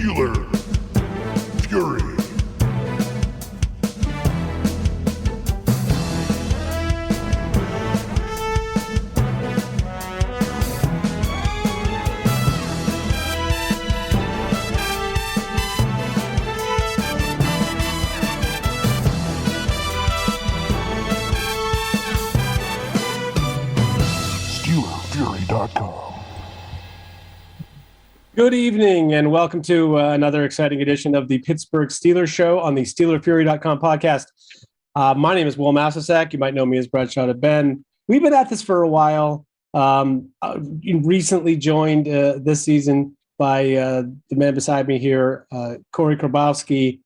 Steeler Fury. SteelerFury.com. Good evening, and welcome to another exciting edition of the Pittsburgh Steelers show on the SteelerFury.com podcast. My name is Wil Masisak. You might know me as Bradshaw to Ben. We've been at this for a while. Recently joined this season by the man beside me here, Korey Karbowsky.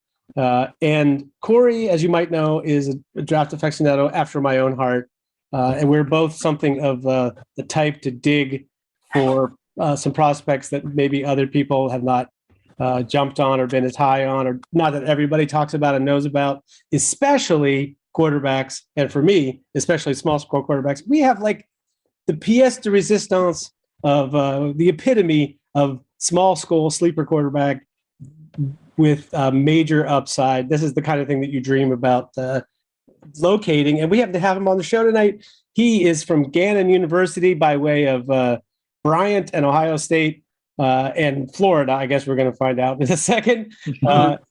And Kory, as you might know, is a draft aficionado after my own heart. And we're both something of the type to dig for some prospects that maybe other people have not jumped on or been as high on, or not that everybody talks about and knows about, especially quarterbacks. And for me, especially small school quarterbacks, we have like the pièce de résistance of the epitome of small school sleeper quarterback with major upside. This is the kind of thing that you dream about locating. And we happen to have him on the show tonight. He is from Gannon University by way of Bryant and Ohio State and Florida. I guess we're going to find out in a second.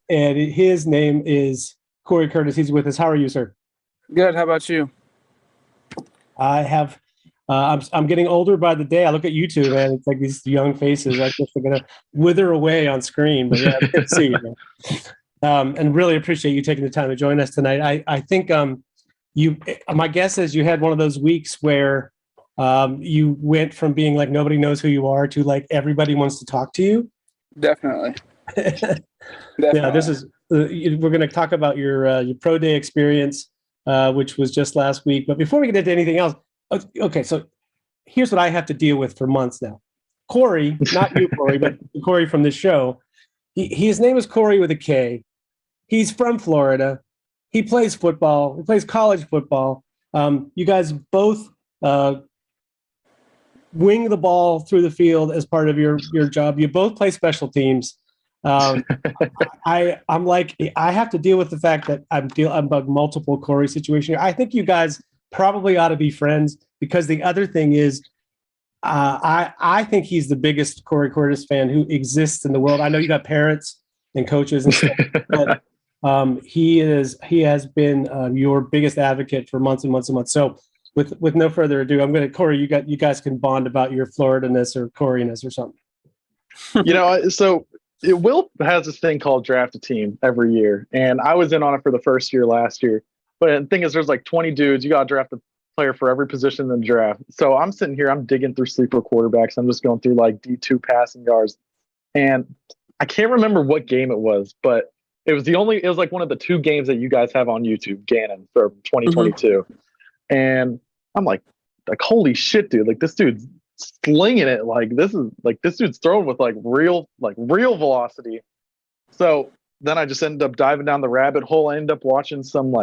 And his name is Korey Curtis. He's with us. How are you, sir? Good. How about you? I have. I'm getting older by the day. I look at YouTube, man. It's like these young faces. I guess they're going to wither away on screen. But yeah, good to see you, man. And really appreciate you taking the time to join us tonight. I think my guess is you had one of those weeks where you went from being like nobody knows who you are to like everybody wants to talk to you. Definitely. Yeah, this is we're going to talk about your pro day experience, which was just last week. But before we get into anything else, okay, so here's what I have to deal with for months now. Kory, not you, Kory, but Kory from this show. His name is Kory with a K. He's from Florida. He plays football. He plays college football. You guys both wing the ball through the field as part of your job. You both play special teams. I'm like, I have to deal with the fact that I'm a multiple Kory situation. I think you guys probably ought to be friends, because the other thing is, I think he's the biggest Korey Curtis fan who exists in the world. I know you got parents and coaches and stuff, but he has been your biggest advocate for months and months and months. So with no further ado, I'm going to, Kory, you guys can bond about your Florida-ness or Korey-ness or something. So Wil has this thing called Draft a Team every year, and I was in on it for the first year last year. But the thing is, there's like 20 dudes. You got to draft a player for every position in the draft. So I'm sitting here, I'm digging through sleeper quarterbacks. I'm just going through like D2 passing yards. And I can't remember what game it was, but it was like one of the two games that you guys have on YouTube, Gannon, for 2022. Mm-hmm. And I'm like, holy shit, dude. Like, this dude's slinging it. This dude's throwing with real velocity. So then I just ended up diving down the rabbit hole. I ended up watching some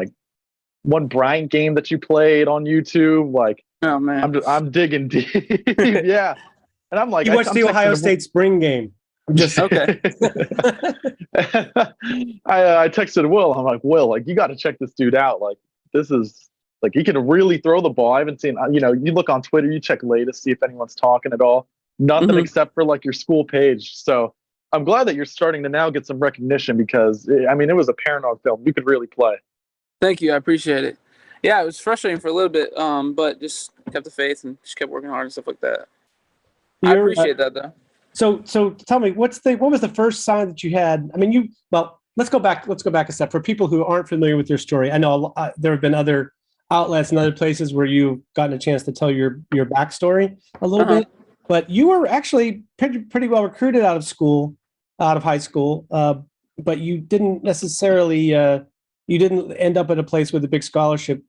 one Bryant game that you played on YouTube. Oh man, I'm digging deep. Yeah. And I'm like, you watched the Ohio State spring game. I'm just okay. I texted Wil. I'm like, Wil, you got to check this dude out. This is he can really throw the ball. I haven't seen, you look on Twitter, you check latest, see if anyone's talking at all. Nothing except for your school page. So I'm glad that you're starting to now get some recognition, because it was apparent on film. You could really play. Thank you. I appreciate it. Yeah, it was frustrating for a little bit, but just kept the faith and just kept working hard and stuff like that. I appreciate that, though. So tell me, what was the first sign that you had? Let's go back a step. For people who aren't familiar with your story, I know there have been other outlets and other places where you've gotten a chance to tell your backstory a little bit, but you were actually pretty well recruited out of high school, but you didn't necessarily you didn't end up at a place with a big scholarship.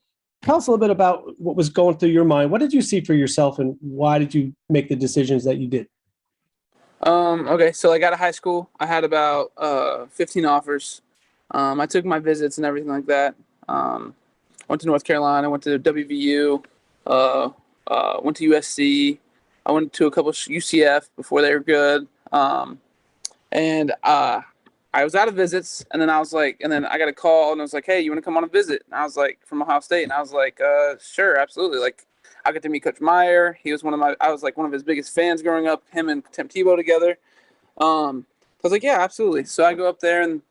Tell us a little bit about what was going through your mind. What did you see for yourself, and why did you make the decisions that you did? Okay, so out of high school, I had about 15 offers. I took my visits and everything like that. Went to North Carolina, went to WVU, went to USC. I went to a couple UCF before they were good. And I was out of visits, and then I was like, and then I got a call, and I was like, hey, you want to come on a visit? And I was like, from Ohio State, and I was like, sure, absolutely. Like, I got to meet Coach Meyer. He was I was like one of his biggest fans growing up. Him and Tim Tebow together. I was like, yeah, absolutely. So I go up there, and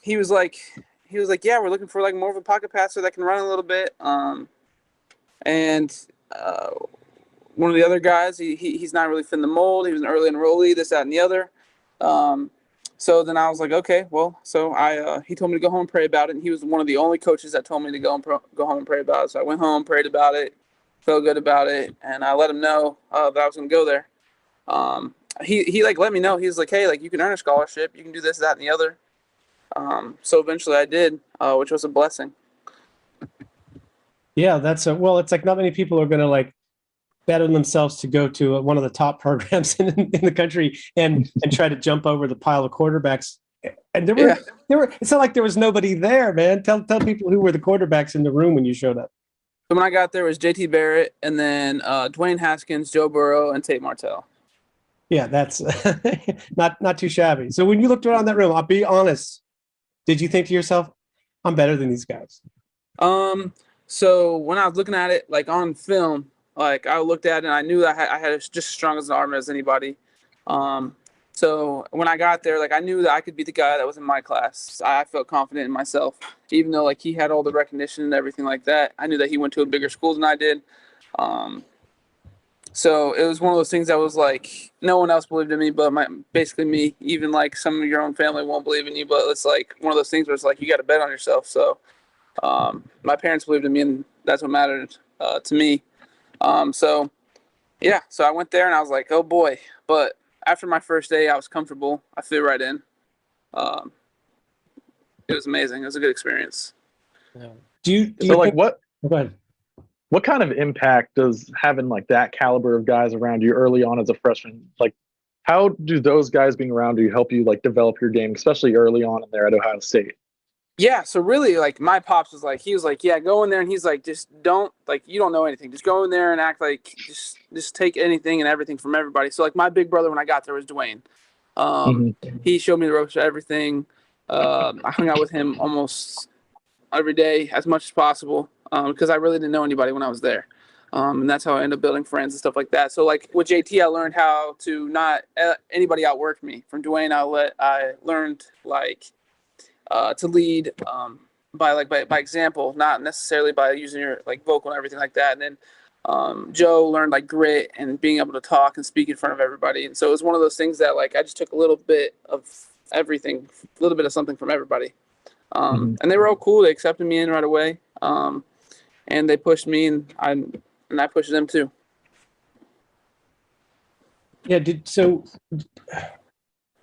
he was like, yeah, we're looking for like more of a pocket passer that can run a little bit. And one of the other guys, he's not really fitting the mold. He was an early enrollee, this, that, and the other. So then I was like, okay, well, so he told me to go home and pray about it. And he was one of the only coaches that told me to go home and pray about it. So I went home, prayed about it, felt good about it. And I let him know that I was going to go there. He like let me know. He was like, hey, like you can earn a scholarship. You can do this, that, and the other. So eventually I did, which was a blessing. Yeah, well, it's like not many people are going to like better themselves to go to one of the top programs in the country and try to jump over the pile of quarterbacks. And there were. It's not like there was nobody there, man. Tell people who were the quarterbacks in the room when you showed up. So when I got there, it was JT Barrett, and then Dwayne Haskins, Joe Burrow, and Tate Martell. Yeah, that's not too shabby. So when you looked around that room, I'll be honest, did you think to yourself, I'm better than these guys? So when I was looking at it, like on film, like I looked at it and I knew that I had just as strong as an arm as anybody. So when I got there, like I knew that I could be the guy that was in my class. I felt confident in myself, even though like he had all the recognition and everything like that. I knew that he went to a bigger school than I did. So it was one of those things that was like no one else believed in me, but basically me. Even like some of your own family won't believe in you, but it's like one of those things where it's like you got to bet on yourself. So my parents believed in me, and that's what mattered to me. So I went there and I was like, oh boy. But after my first day, I was comfortable. I fit right in. It was amazing. It was a good experience. Yeah. Do you so like what? Go ahead. What kind of impact does having like that caliber of guys around you early on as a freshman, like how do those guys being around you help you like develop your game, especially early on in there at Ohio State? Yeah, so really, like, my pops was like, he was like, yeah, go in there, and he's like, just don't, like, you don't know anything. Just go in there and act like, just take anything and everything from everybody. So, like, my big brother, when I got there, was Dwayne. He showed me the ropes of everything. I hung out with him almost every day as much as possible because I really didn't know anybody when I was there. And that's how I ended up building friends and stuff like that. So, like, with JT, I learned how to not anybody outwork me. From Dwayne, I learned, like, to lead by example, not necessarily by using your like vocal and everything like that. And then Joe learned like grit and being able to talk and speak in front of everybody. And so it was one of those things that like I just took a little bit of everything, a little bit of something from everybody. And they were all cool. They accepted me in right away, and they pushed me, and I pushed them too. Yeah.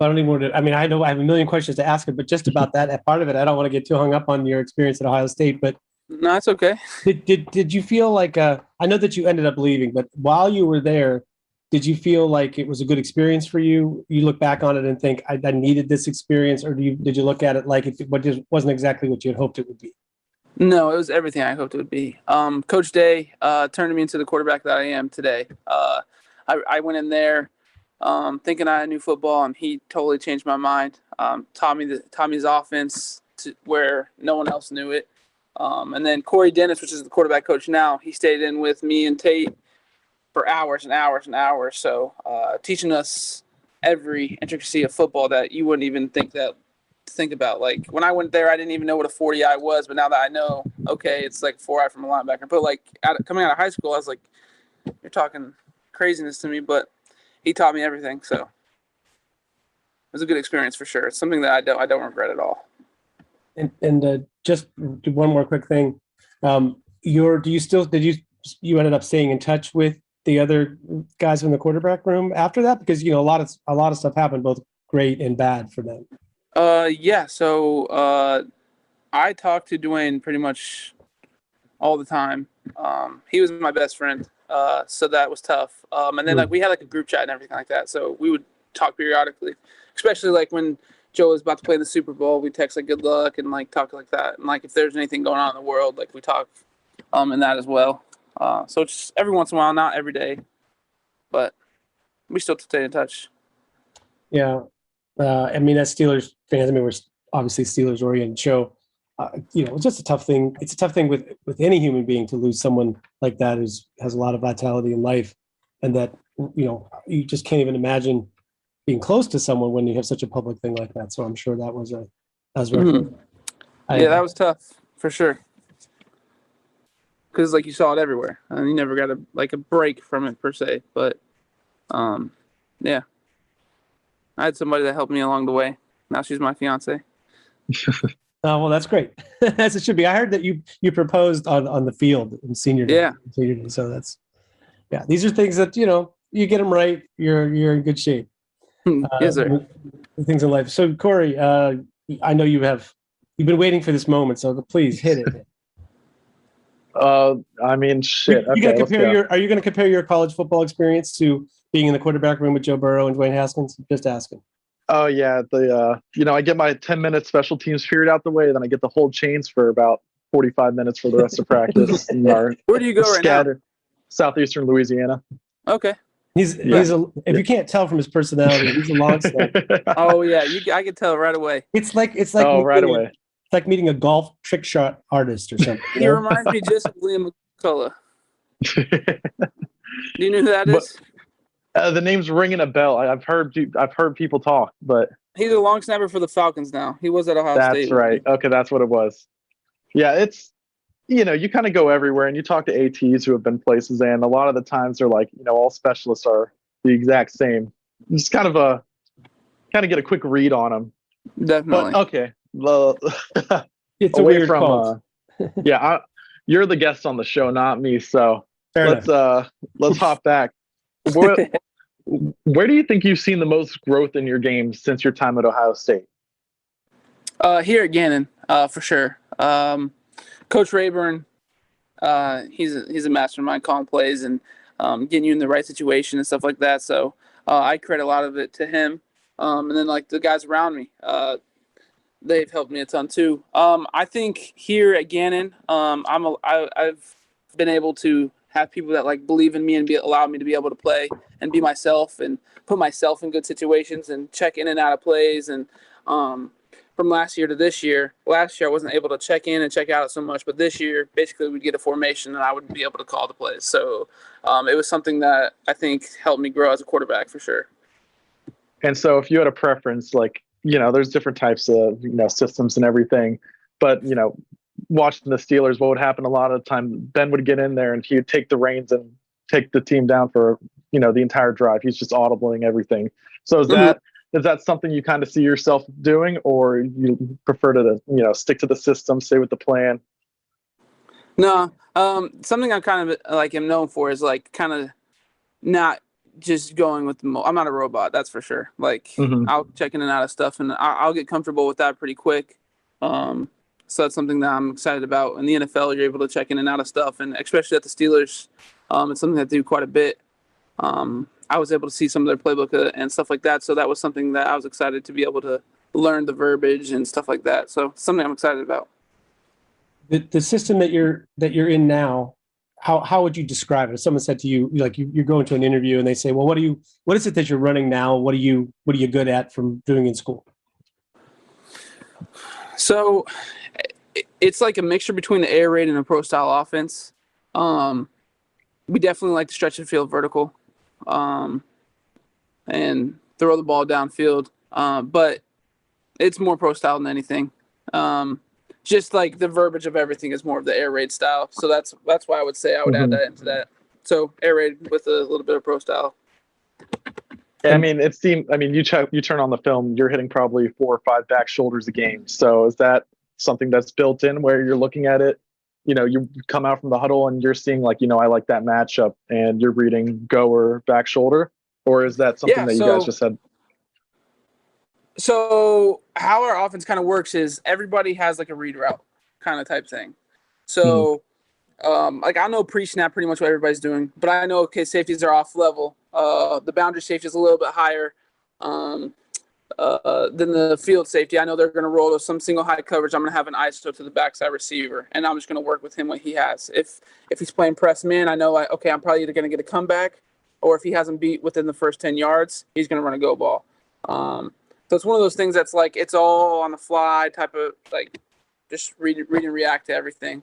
I don't even want to, I mean, I know I have a million questions to ask him, but just about that part of it, I don't want to get too hung up on your experience at Ohio State, but no, that's okay. Did you feel like, I know that you ended up leaving, but while you were there, did you feel like it was a good experience for you? You look back on it and think I needed this experience, or did you look at it like it wasn't exactly what you had hoped it would be? No, it was everything I hoped it would be. Coach Day turned me into the quarterback that I am today. I went in there thinking I knew football, and he totally changed my mind. Taught me his offense to where no one else knew it. And then Corey Dennis, which is the quarterback coach now, he stayed in with me and Tate for hours and hours and hours. So teaching us every intricacy of football that you wouldn't even think about. Like when I went there, I didn't even know what a 40-eye was, but now that I know, okay, it's like 4-eye from a linebacker. But like coming out of high school, I was like, you're talking craziness to me, but he taught me everything. So it was a good experience for sure. It's something that I don't regret at all. And just one more quick thing. You ended up staying in touch with the other guys in the quarterback room after that? Because, a lot of stuff happened, both great and bad for them. Yeah. So I talked to Dwayne pretty much all the time. He was my best friend. So that was tough. And then like we had like a group chat and everything like that. So we would talk periodically, especially like when Joe was about to play in the Super Bowl, we text like good luck and like talk like that. And like if there's anything going on in the world, like we talk in that as well. So just every once in a while, not every day, but we still stay in touch. Yeah. I mean, as Steelers fans, I mean, we're obviously Steelers oriented show. It's just a tough thing. It's a tough thing with any human being to lose someone like that who's has a lot of vitality in life, and that you just can't even imagine being close to someone when you have such a public thing like that. So I'm sure that was Mhm. Yeah, that was tough for sure. Because like you saw it everywhere, and you never got a break from it per se. But yeah, I had somebody that helped me along the way. Now she's my fiance. Oh, well, that's great. As it should be. I heard that you proposed on the field in senior day. Yeah. Senior day. So that's these are things that you get them right, you're in good shape. Yes, sir. Things in life. So Korey, I know you've been waiting for this moment, so please hit it. I mean, shit. Are you Okay, going to compare your college football experience to being in the quarterback room with Joe Burrow and Dwayne Haskins? Just asking. Oh yeah, I get my 10-minute special teams period out the way, then I get to hold chains for about 45 minutes for the rest of practice. Where do you go right now? Southeastern Louisiana. Okay. If you can't tell from his personality, he's a long snapper. Oh yeah, I can tell right away. It's like right away. It's like meeting a golf trick shot artist or something. He reminds me just of Liam McCullough. Do you know who that is? The name's ringing a bell. I've heard people talk, but he's a long snapper for the Falcons now. He was at Ohio State. That's right. Okay, that's what it was. Yeah, it's you kind of go everywhere and you talk to ATs who have been places, and a lot of the times they're like, all specialists are the exact same. Just kind of get a quick read on them. Definitely. But, okay. Well, it's a weird call. You're the guest on the show, not me. So Fair let's hop back. Where do you think you've seen the most growth in your game since your time at Ohio State? Here at Gannon, for sure. Coach Rayburn, he's a mastermind calling plays and getting you in the right situation and stuff like that. So I credit a lot of it to him. And then like the guys around me, they've helped me a ton too. I think here at Gannon, I've been able to have people that like believe in me and allow me to be able to play and be myself and put myself in good situations and check in and out of plays. And from last year to this year, I wasn't able to check in and check out so much, but this year basically we'd get a formation and I would be able to call the plays. So it was something that I think helped me grow as a quarterback for sure. And so if you had a preference, like, there's different types of, systems and everything, but, watching the Steelers, what would happen a lot of the time, Ben would get in there and he would take the reins and take the team down for, the entire drive. He's just audibling everything. So is that something you kind of see yourself doing, or you prefer to, stick to the system, stay with the plan? No, something I'm kind of like am known for is like kind of not just going with I'm not a robot, that's for sure. Like I'll check in and out of stuff and I'll get comfortable with that pretty quick. So that's something that I'm excited about. In the NFL, you're able to check in and out of stuff, and especially at the Steelers, it's something that they do quite a bit. I was able to see some of their playbook and stuff like that, so that was something that I was excited to be able to learn the verbiage and stuff like that. So something I'm excited about. The system that you're in now, how would you describe it? If someone said to you, like you're going to an interview and they say, well, what is it that you're running now? What are you good at from doing in school? So it's like a mixture between the air raid and a pro style offense. We definitely like to stretch the field vertical and throw the ball downfield. But it's more pro style than anything. Just like the verbiage of everything is more of the air raid style. So that's why I would say I would add that into that. So air raid with a little bit of pro style. I mean, you turn on the film, you're hitting probably 4 or 5 back shoulders a game. So is that something that's built in where you're looking at it? You come out from the huddle and you're seeing like, I like that matchup, and you're reading go or back shoulder, or is that something that you guys just said? So how our offense kind of works is everybody has like a read route kind of type thing. So like I know pre-snap pretty much what everybody's doing, but I know, okay, safeties are off level. The boundary safety is a little bit higher than the field safety. I know they're going to roll some single high coverage. I'm going to have an ISO to the backside receiver, and I'm just going to work with him what he has. If he's playing press man, I know like, okay, I'm probably either going to get a comeback, or if he hasn't beat within the first 10 yards, he's going to run a go ball. So it's one of those things that's like it's all on the fly type of like just read and react to everything,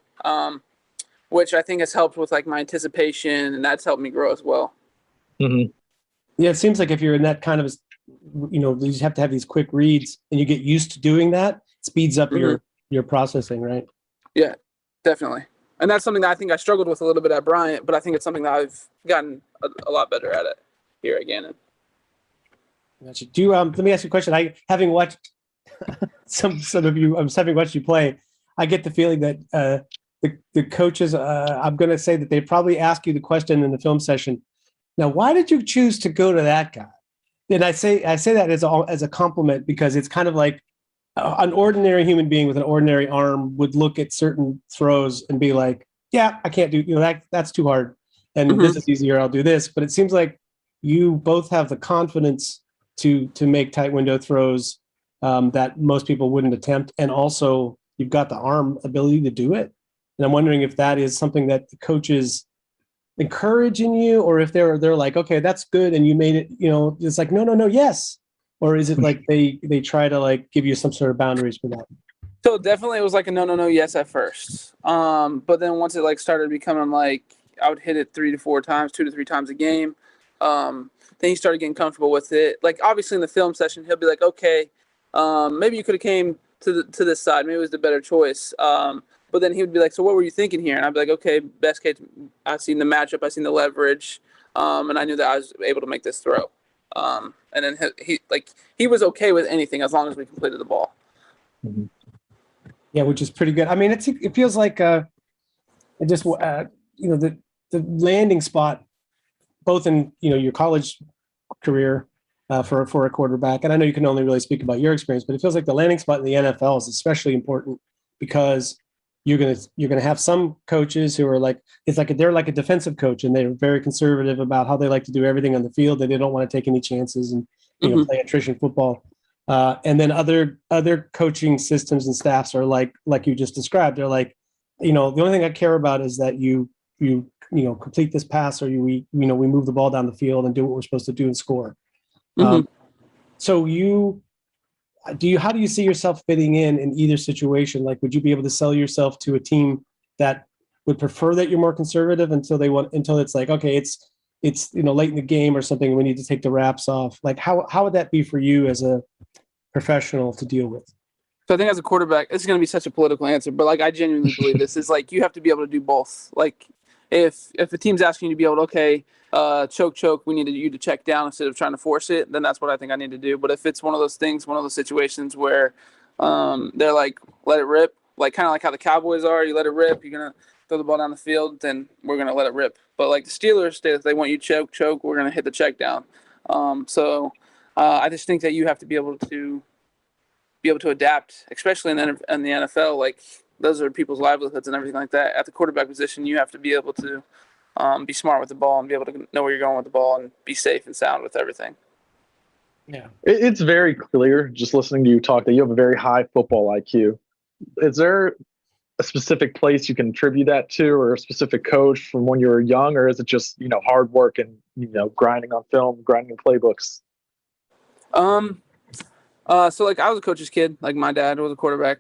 which I think has helped with like my anticipation, and that's helped me grow as well. Mm-hmm. Yeah, it seems like if you're in that kind of, you just have to have these quick reads, and you get used to doing that, it speeds up your processing, right? Yeah, definitely. And that's something that I think I struggled with a little bit at Bryant, but I think it's something that I've gotten a lot better at it here at Gannon. Gotcha. Let me ask you a question. Having watched some of you, having watched you play, I get the feeling that the coaches, I'm going to say that they probably ask you the question in the film session. Now, why did you choose to go to that guy? And I say that as a compliment, because it's kind of like an ordinary human being with an ordinary arm would look at certain throws and be like, yeah, I can't do, that's too hard. And this is easier. I'll do this. But it seems like you both have the confidence to make tight window throws that most people wouldn't attempt. And also you've got the arm ability to do it. And I'm wondering if that is something that the coaches encourage in you, or if they're like, okay, that's good. And you made it, it's like, no, yes. Or is it like they try to like give you some sort of boundaries for that? So definitely it was like a no, yes at first. But then once it like started becoming like I would hit it 3 to 4 times, 2 to 3 times a game. Then he started getting comfortable with it. Like obviously in the film session, he'll be like, okay, maybe you could have came to this side. Maybe it was the better choice. But then he would be like, so what were you thinking here? And I'd be like, okay, best case, I've seen the matchup, I've seen the leverage, and I knew that I was able to make this throw. And then he was okay with anything as long as we completed the ball. Mm-hmm. Yeah, which is pretty good. I mean, it feels like the landing spot, both in your college career for a quarterback, and I know you can only really speak about your experience, but it feels like the landing spot in the NFL is especially important because you're gonna have some coaches who are like, they're like a defensive coach, and they're very conservative about how they like to do everything on the field, and they don't want to take any chances and play attrition football. And then other coaching systems and staffs are like you just described. They're like, the only thing I care about is that you complete this pass, or we move the ball down the field and do what we're supposed to do and score. So how do you see yourself fitting in either situation? Like, would you be able to sell yourself to a team that would prefer that you're more conservative until it's like, okay, it's late in the game or something, we need to take the wraps off? Like, how would that be for you as a professional to deal with? So I think as a quarterback, it's going to be such a political answer, but like I genuinely believe this is like you have to be able to do both. Like if a team's asking you to be able to, okay, choke, we needed you to check down instead of trying to force it, then that's what I think I need to do. But if it's one of those situations where they're like, let it rip, like kind of like how the Cowboys are, you let it rip, you're going to throw the ball down the field, then we're going to let it rip. But like the Steelers, if they want you to choke, we're going to hit the check down. So I just think that you have to be able to adapt, especially in the NFL. Like those are people's livelihoods and everything like that. At the quarterback position, you have to be able to be smart with the ball and be able to know where you're going with the ball and be safe and sound with everything. Yeah, it's very clear just listening to you talk that you have a very high football IQ. Is there a specific place you can attribute that to, or a specific coach from when you were young, or is it just hard work and grinding on film, grinding playbooks? So like I was a coach's kid. Like my dad was a quarterback.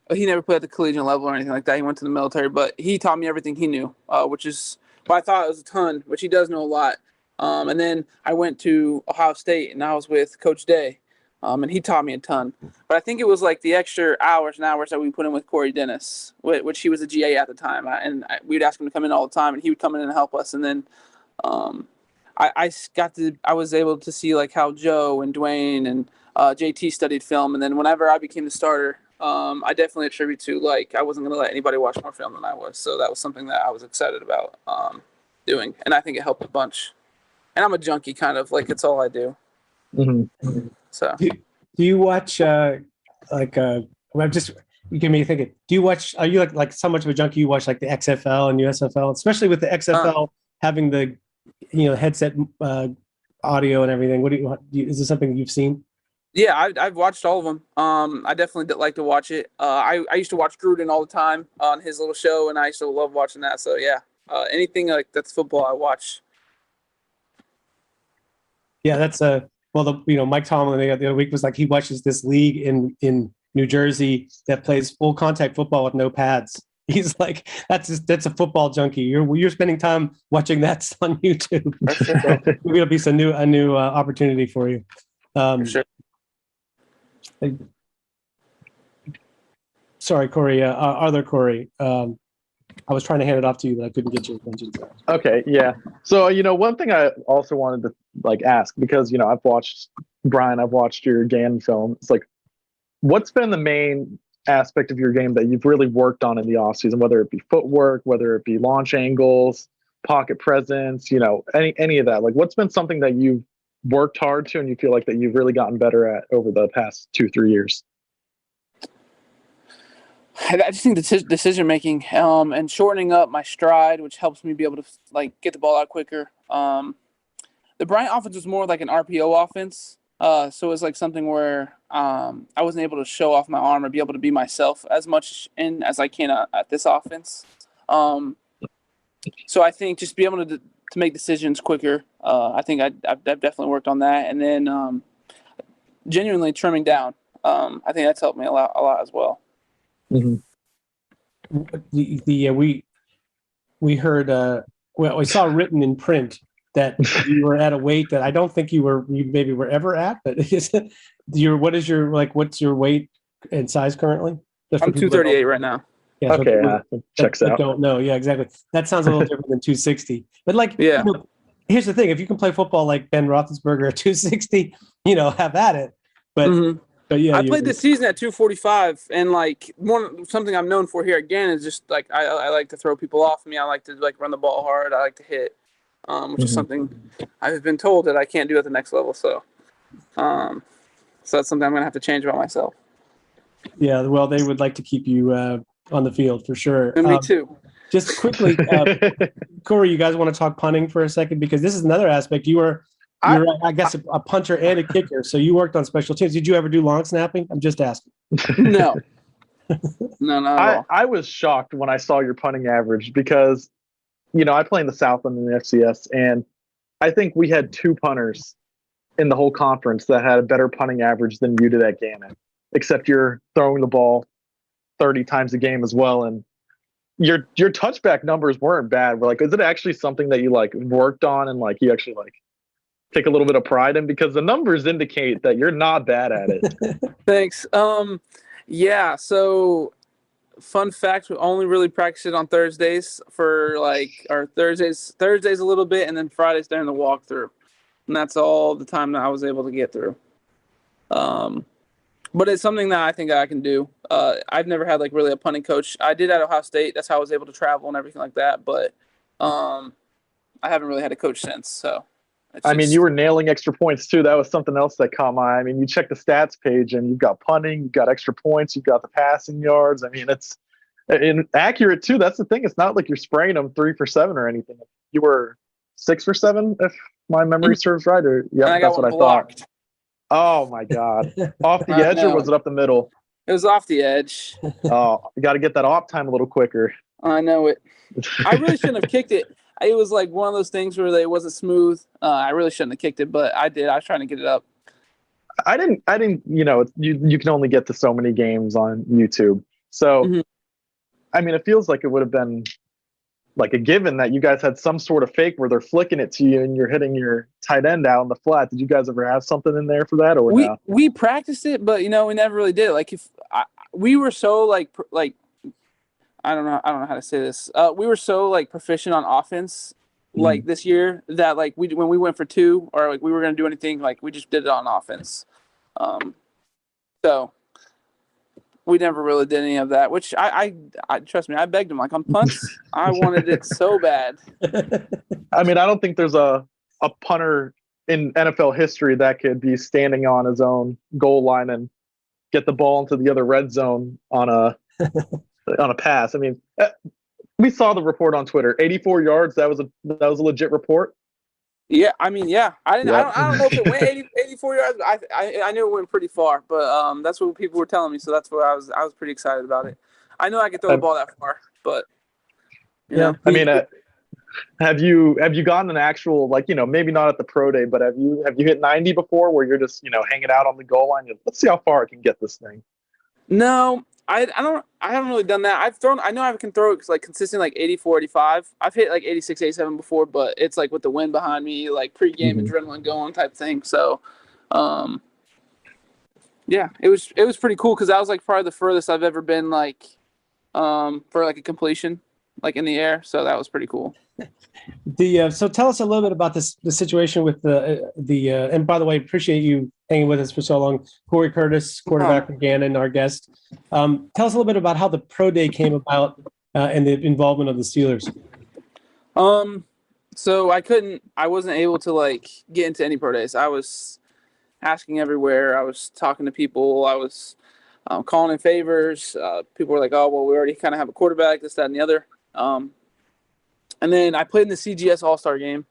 He never played at the collegiate level or anything like that. He went to the military, but he taught me everything he knew, which is what I thought it was a ton, which he does know a lot. And then I went to Ohio State, and I was with Coach Day, and he taught me a ton. But I think it was like the extra hours and hours that we put in with Corey Dennis, which he was a GA at the time, we'd ask him to come in all the time, and he would come in and help us. And then I was able to see like how Joe and Dwayne and JT studied film, and then whenever I became the starter, I definitely attribute to like I wasn't going to let anybody watch more film than I was, so that was something that I was excited about doing, and I think it helped a bunch. And I'm a junkie, kind of like it's all I do. Mm-hmm. So, do you watch you give me thinking? Do you watch? Are you like so much of a junkie? You watch like the XFL and USFL, especially with the XFL having the headset audio and everything. Is this something you've seen? Yeah, I've watched all of them. I definitely did like to watch it. I used to watch Gruden all the time on his little show, and I used to love watching that. So yeah, anything like that's football, I watch. Yeah, that's Mike Tomlin the other week was like he watches this league in New Jersey that plays full contact football with no pads. He's like, that's a football junkie. You're spending time watching that on YouTube. So maybe it'll be a new opportunity for you. For sure. Sorry, Kory. Kory. I was trying to hand it off to you, but I couldn't get your attention. Okay, yeah. So one thing I also wanted to ask, because I've watched your Gannon film. It's like, what's been the main aspect of your game that you've really worked on in the offseason, whether it be footwork, whether it be launch angles, pocket presence, any of that? Like, what's been something that you've worked hard to and you feel like that you've really gotten better at over the past 2-3 years? I just think the decision making and shortening up my stride, which helps me be able to get the ball out quicker. The Bryant offense was more like an RPO offense, so it's like something where I wasn't able to show off my arm or be able to be myself as much as I can at this offense. So I think just be able to make decisions quicker. I think I've definitely worked on that, and then genuinely trimming down. I think that's helped me a lot as well. Mm-hmm. We heard we saw written in print that you were at a weight that I don't think you maybe were ever at, but what's your weight and size currently? I'm 238 right now. Yeah, so okay, checks out. Don't know. Yeah, exactly. That sounds a little different than 260. But yeah. Here's the thing: if you can play football like Ben Roethlisberger at 260, have at it. But mm-hmm. But yeah, I played this season at 245, and something I'm known for here again is just I like to throw people off me. I like to run the ball hard. I like to hit, which is something I've been told that I can't do at the next level. So, so that's something I'm gonna have to change about myself. Yeah, well, they would like to keep you on the field for sure. And me too. Just quickly, Kory, you guys want to talk punting for a second, because this is another aspect. You're I guess a punter and a kicker, so you worked on special teams. Did you ever do long snapping? I'm just asking. No, not at all. I was shocked when I saw your punting average because, I play in the Southland in the FCS, and I think we had 2 punters in the whole conference that had a better punting average than you did at Gannon, except you're throwing the ball 30 times a game as well, and your touchback numbers weren't bad. We're like, is it actually something that you worked on and you actually take a little bit of pride in, because the numbers indicate that you're not bad at it? Thanks. Yeah. So, fun fact: we only really practice it on Thursdays for our Thursdays a little bit, and then Fridays during the walkthrough, and that's all the time that I was able to get through. But it's something that I think I can do. I've never had really a punting coach. I did at Ohio State. That's how I was able to travel and everything like that. But I haven't really had a coach since. So. You were nailing extra points too. That was something else that caught my eye. You check the stats page and you've got punting, you've got extra points, you've got the passing yards. It's accurate too. That's the thing. It's not like you're spraying them 3 for 7 or anything. You were 6 for 7, if my memory serves right. Or yeah, that's what I thought. Oh my God! Off the edge, or was it up the middle? It was off the edge. Oh, you got to get that off time a little quicker. I know it. I really shouldn't have kicked it. It was one of those things where it wasn't smooth. I really shouldn't have kicked it, but I did. I was trying to get it up. I didn't. You can only get to so many games on YouTube. So, it feels like it would have been a given that you guys had some sort of fake where they're flicking it to you and you're hitting your tight end out on the flat. Did you guys ever have something in there for that, or no? We practiced it, but we never really did. We were so I don't know how to say this. We were so proficient on offense this year that when we went for 2 or we were going to do anything, we just did it on offense. So we never really did any of that, which I trust me, I begged him on punts. I wanted it so bad. I don't think there's a punter in NFL history that could be standing on his own goal line and get the ball into the other red zone on a pass. We saw the report on Twitter. 84 yards. That was a legit report. Yeah, yeah. I don't know if it went 84 yards. I knew it went pretty far, but that's what people were telling me. So that's what I was pretty excited about it. I know I could throw the ball that far, but yeah. Have you gotten an actual, like, maybe not at the pro day, but have you hit 90 before where you're just, hanging out on the goal line? Let's see how far I can get this thing. No, I haven't really done that. I know I can throw it like consistent like 84, 85. I've hit like 86, 87 before, but it's like with the wind behind me, like pre-game adrenaline going type thing. So, yeah, it was pretty cool because that was like probably the furthest I've ever been like for like a completion like in the air. So that was pretty cool. So tell us a little bit about the situation with the and by the way, appreciate you hanging with us for so long. Korey Curtis, quarterback from Gannon, our guest. Tell us a little bit about how the pro day came about and the involvement of the Steelers. So I wasn't able to like get into any pro days. I was asking everywhere. I was talking to people. I was calling in favors. People were like, "Oh, well, we already kind of have a quarterback, this, that, and the other." And then I played in the CGS All-Star game,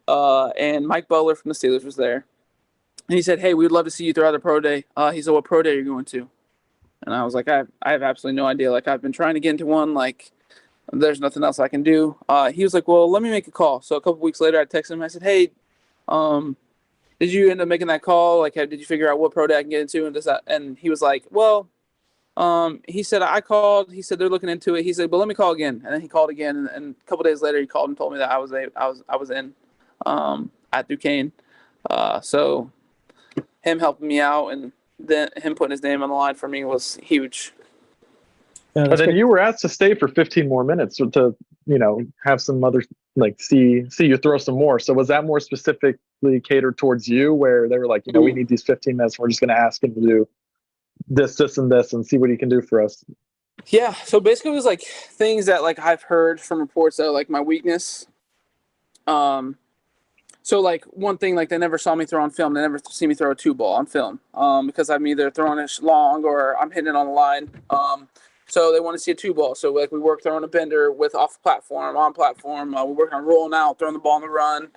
and Mike Butler from the Steelers was there. And he said, "Hey, we'd love to see you throughout the pro day." He said, "What pro day are you going to?" And I was like, I have absolutely no idea. Like, I've been trying to get into one. Like, there's nothing else I can do. He was like, "Well, let me make a call." So a couple weeks later, I texted him. I said, "Hey, did you end up making that call? Like, did you figure out what pro day I can get into?" And he was like, "Well," he said, "I called." He said, "They're looking into it." He said, "But let me call again." And then he called again. And a couple days later, he called and told me that I was in at Duquesne. So him helping me out and then him putting his name on the line for me was huge. Yeah, But then great. you were asked to stay for 15 more minutes to, have some other, like, see you throw some more. So was that more specifically catered towards you where they were like, we need these 15 minutes. We're just going to ask him to do this, and this and see what he can do for us? Yeah. So basically it was like things that like I've heard from reports that are like my weakness. So like one thing, like they never saw me throw on film. They never see me throw a 2-ball on film because I'm either throwing it long or I'm hitting it on the line. So they want to see a 2-ball. So like we work throwing a bender with off platform, on platform. We work on rolling out, throwing the ball on the run.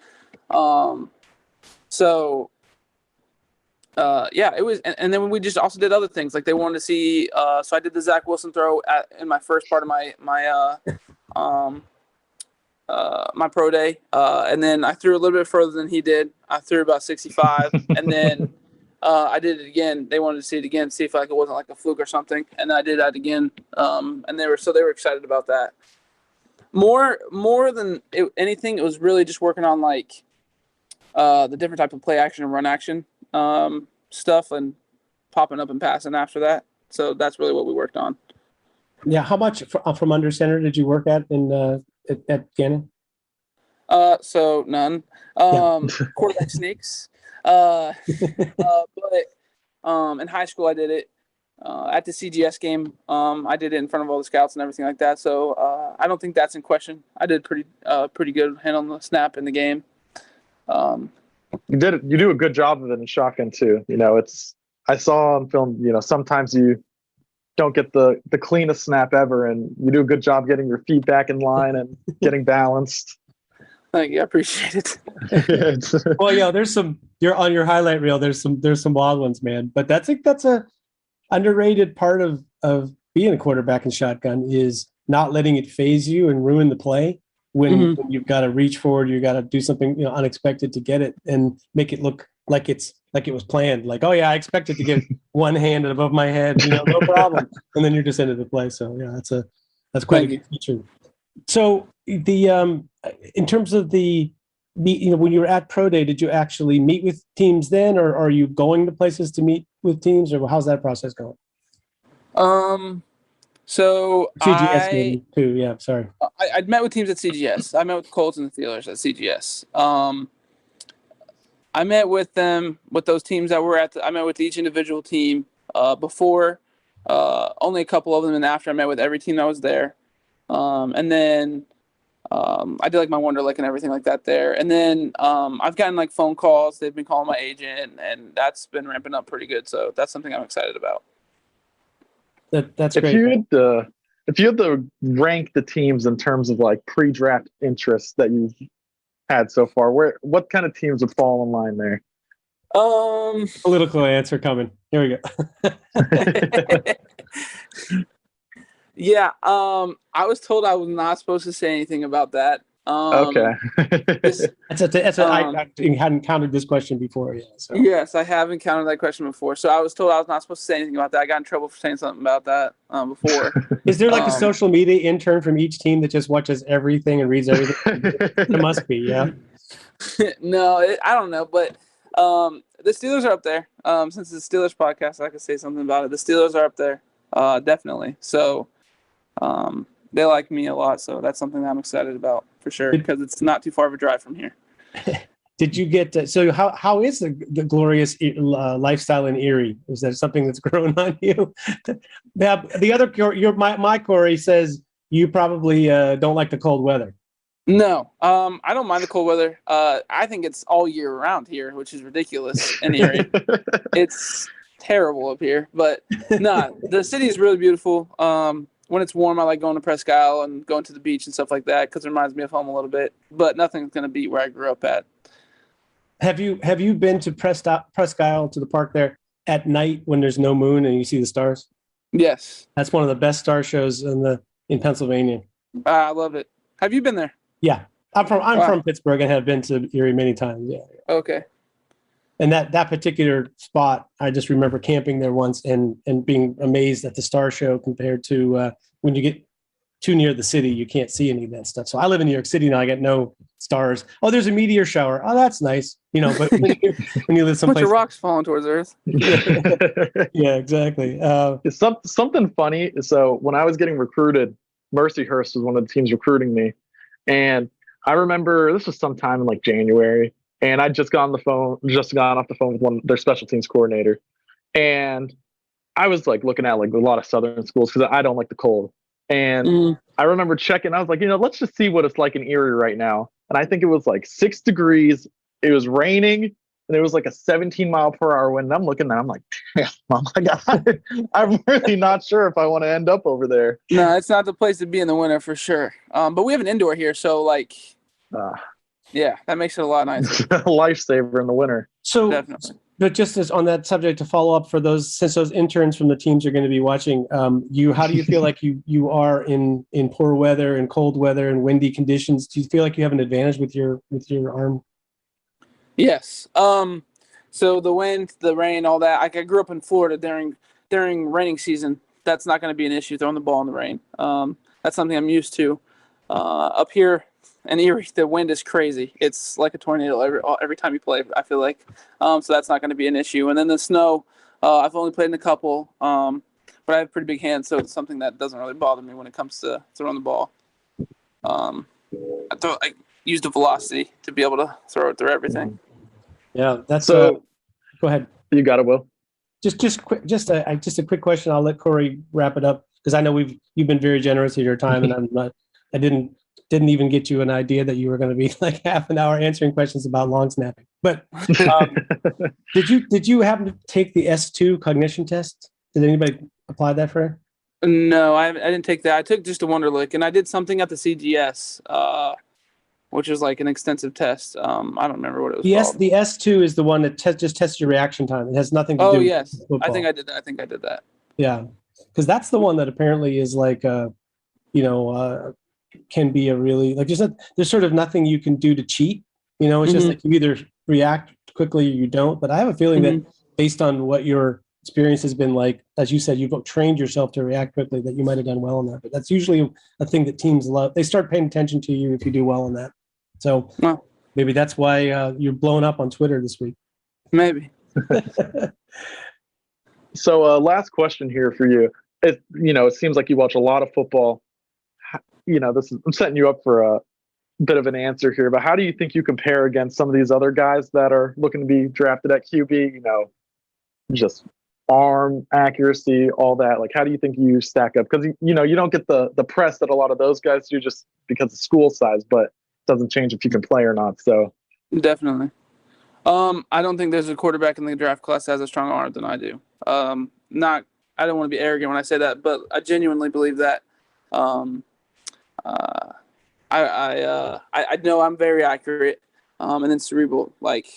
Yeah, it was, and then we just also did other things. Like they wanted to see. So I did the Zach Wilson throw in my first part of my pro day, and then I threw a little bit further than he did. I threw about 65, and then I did it again. They wanted to see it again, see if like it wasn't like a fluke or something, and I did that again. And they were excited about that. More than anything, it was really just working on like the different type of play action and run action stuff, and popping up and passing after that. So that's really what we worked on. Yeah, how much from under center did you work at at Gannon? So none. Quarterback sneaks. But in high school I did it. At the CGS game, I did it in front of all the scouts and everything like that. So I don't think that's in question. I did pretty good handling the snap in the game. You do a good job of it in shotgun too. I saw on film, sometimes you don't get the cleanest snap ever, and you do a good job getting your feet back in line and getting balanced. Thank you. I appreciate it. Well, yeah, you're on your highlight reel. There's some wild ones, man. But that's a underrated part of being a quarterback in shotgun is not letting it phase you and ruin the play when you've got to reach forward, you got to do something unexpected to get it and make it look like it was planned. Like, oh yeah, I expected to get one hand above my head, no problem, and then you're just into the play. So yeah, that's quite a good feature. So the in terms of when you were at Pro Day, did you actually meet with teams then, or are you going to places to meet with teams, or how's that process going? So CGS maybe too. Yeah, sorry. I'd met with teams at CGS. I met with the Colts and the Steelers at CGS. I met with them, with those teams that were I met with each individual team before, only a couple of them, and after I met with every team that was there. And then I did like my Wonderlic and everything like that there. And then I've gotten like phone calls. They've been calling my agent, and that's been ramping up pretty good. So that's something I'm excited about. That's great. If you had to rank the teams in terms of like pre-draft interests that you've had so far, what kind of teams would fall in line there? Political answer coming. Here we go. Yeah. I was told I was not supposed to say anything about that. Okay. I hadn't encountered this question before. Yeah. So. Yes, I have encountered that question before. So I was told I was not supposed to say anything about that. I got in trouble for saying something about that before. Is there like a social media intern from each team that just watches everything and reads everything? There must be, yeah. No, I don't know, but the Steelers are up there. Since it's a Steelers podcast, I could say something about it. The Steelers are up there, definitely. So they like me a lot, so that's something that I'm excited about for sure because it's not too far of a drive from here. Did you get so how is the glorious lifestyle in Erie? Is that something that's grown on you? Now, the other my Korey says you probably don't like the cold weather. No, I don't mind the cold weather. I think it's all year round here, which is ridiculous in Erie. It's terrible up here, but no, the city is really beautiful. When it's warm, I like going to Presque Isle and going to the beach and stuff like that because it reminds me of home a little bit. But nothing's going to beat where I grew up at. Have you been to Presque Isle, to the park there at night when there's no moon and you see the stars? Yes, that's one of the best star shows in Pennsylvania. I love it. Have you been there? Yeah, I'm from Pittsburgh and have been to Erie many times. Yeah. Okay. And that particular spot, I just remember camping there once and being amazed at the star show compared to when you get too near the city, you can't see any of that stuff. So I live in New York City now. I get no stars. Oh, there's a meteor shower. Oh, that's nice. But when you live someplace, a bunch of rocks falling towards Earth. Yeah, exactly. It's something funny. So when I was getting recruited, Mercyhurst was one of the teams recruiting me, and I remember this was sometime in like January. And I'd just gone off the phone with their special teams coordinator. And I was like looking at like a lot of Southern schools because I don't like the cold. And I remember checking, I was like, let's just see what it's like in Erie right now. And I think it was like 6 degrees. It was raining and it was like a 17-mile-per-hour wind. And I'm looking at it, I'm like, damn, oh my God, I'm really not sure if I want to end up over there. No, it's not the place to be in the winter for sure. But we have an indoor here. So like, yeah, that makes it a lot nicer. Lifesaver in the winter. So, definitely. But just as on that subject, to follow up for since those interns from the teams are going to be watching, how do you feel like you are in poor weather and cold weather and windy conditions? Do you feel like you have an advantage with your arm? Yes. So the wind, the rain, all that. I grew up in Florida during raining season. That's not going to be an issue throwing the ball in the rain. That's something I'm used to. Up here in Erie, the wind is crazy. It's like a tornado every time you play, I feel like. So that's not going to be an issue. And then the snow, I've only played in a couple, but I have pretty big hands, so it's something that doesn't really bother me when it comes to throwing the ball. I use the velocity to be able to throw it through everything. Yeah, that's so. Go ahead. You got it, Will. Just a quick question. I'll let Korey wrap it up because I know you've been very generous of your time, and I didn't even get you an idea that you were going to be like half an hour answering questions about long snapping. But did you happen to take the S2 cognition test? Did anybody apply that for it? No, I didn't take that. I took just a Wonderlic, and I did something at the CGS, which is like an extensive test. I don't remember what it was called. The S2 is the one that just tests your reaction time. It has nothing to do yes. with football. I think I did that. Yeah, because that's the one that apparently is like, can be a really like there's sort of nothing you can do to cheat. It's just like you either react quickly or you don't. But I have a feeling that based on what your experience has been like, as you said, you've trained yourself to react quickly, that you might have done well on that. But that's usually a thing that teams love. They start paying attention to you if you do well on that. So maybe that's why you're blowing up on Twitter this week. Maybe. So last question here for you. It seems like you watch a lot of football. I'm setting you up for a bit of an answer here, but how do you think you compare against some of these other guys that are looking to be drafted at QB? Just arm accuracy, all that. Like, how do you think you stack up? Because you don't get the press that a lot of those guys do just because of school size, but it doesn't change if you can play or not. So definitely. I don't think there's a quarterback in the draft class that has a stronger arm than I do. I don't want to be arrogant when I say that, but I genuinely believe that. I know I'm very accurate, and then cerebral. Like,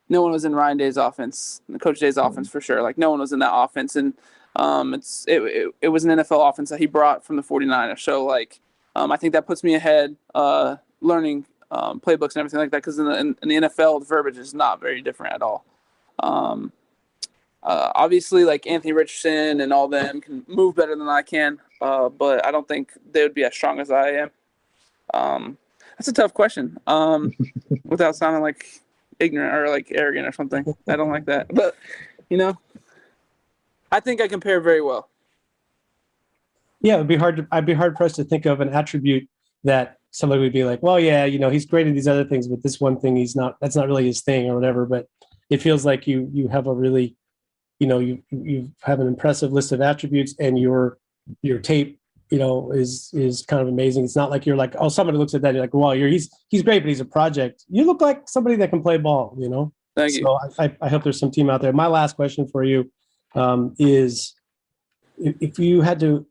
no one was in Ryan Day's offense, Coach Day's offense for sure. Like, no one was in that offense, and it was an NFL offense that he brought from the 49ers. So, like, I think that puts me ahead learning playbooks and everything like that. Because in the NFL, the verbiage is not very different at all. Obviously, like Anthony Richardson and all them can move better than I can, but I don't think they would be as strong as I am. That's a tough question. Without sounding like ignorant or like arrogant or something. I don't like that. But, I think I compare very well. Yeah, I'd be hard pressed to think of an attribute that somebody would be like, well, yeah, he's great at these other things, but this one thing that's not really his thing or whatever. But it feels like you have a really, you have an impressive list of attributes, and your tape, is kind of amazing. It's not like you're like, oh, somebody looks at that, you're like, well, he's great, but he's a project. You look like somebody that can play ball, Thank you. So I hope there's some team out there. My last question for you is, if you had to,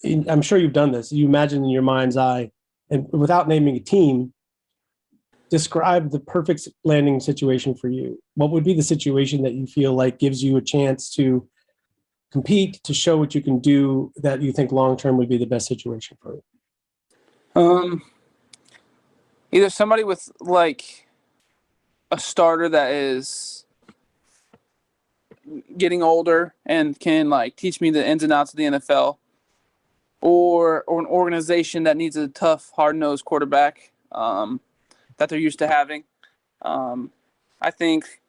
I'm sure you've done this, you imagine in your mind's eye, and without naming a team, describe the perfect landing situation for you. What would be the situation that you feel like gives you a chance to compete, to show what you can do, that you think long-term would be the best situation for you? Either somebody with like a starter that is getting older and can like teach me the ins and outs of the NFL, or an organization that needs a tough, hard-nosed quarterback that they're used to having. I think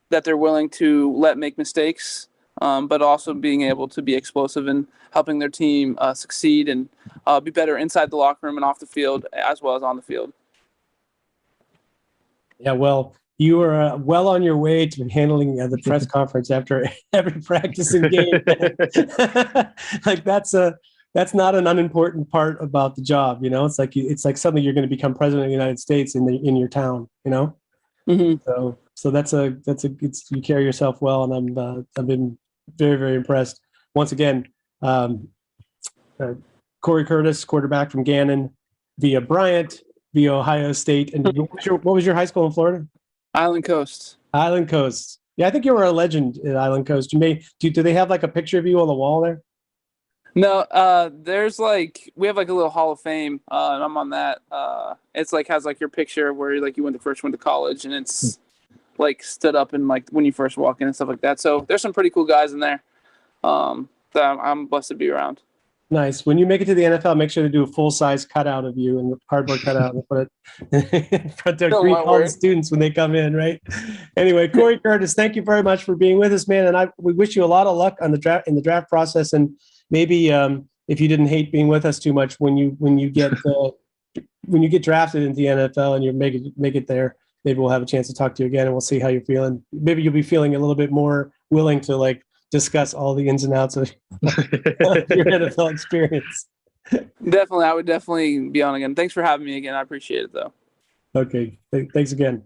that they're willing to make mistakes, but also being able to be explosive and helping their team succeed and be better inside the locker room and off the field as well as on the field. Yeah, well, you are well on your way to handling the press conference after every practice and game. Like that's not an unimportant part about the job. It's like something you're going to become president of the United States in your town. Mm-hmm. So that's you carry yourself well, and I've been very, very impressed. Once again, Korey Curtis, quarterback from Gannon, via Bryant, via Ohio State. And what was your high school in Florida? Island Coast. Island Coast. Yeah, I think you were a legend at Island Coast. Do they have like a picture of you on the wall there? No, there's we have like a little Hall of Fame, and I'm on that. It's like has like your picture where you went to college, and it's like stood up and like when you first walk in and stuff like that. So there's some pretty cool guys in there that I'm blessed to be around. Nice. When you make it to the NFL, make sure to do a full-size cutout of you and the cardboard cutout and put it in front of all the students when they come in, right? Anyway, Korey Curtis, thank you very much for being with us, man. And we wish you a lot of luck in the draft process. And maybe if you didn't hate being with us too much, when you get drafted into the NFL and you make it there, maybe we'll have a chance to talk to you again, and we'll see how you're feeling. Maybe you'll be feeling a little bit more willing to discuss all the ins and outs of your NFL experience. Definitely. I would definitely be on again. Thanks for having me again. I appreciate it, though. Okay. Thanks again.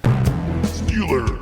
Steelers.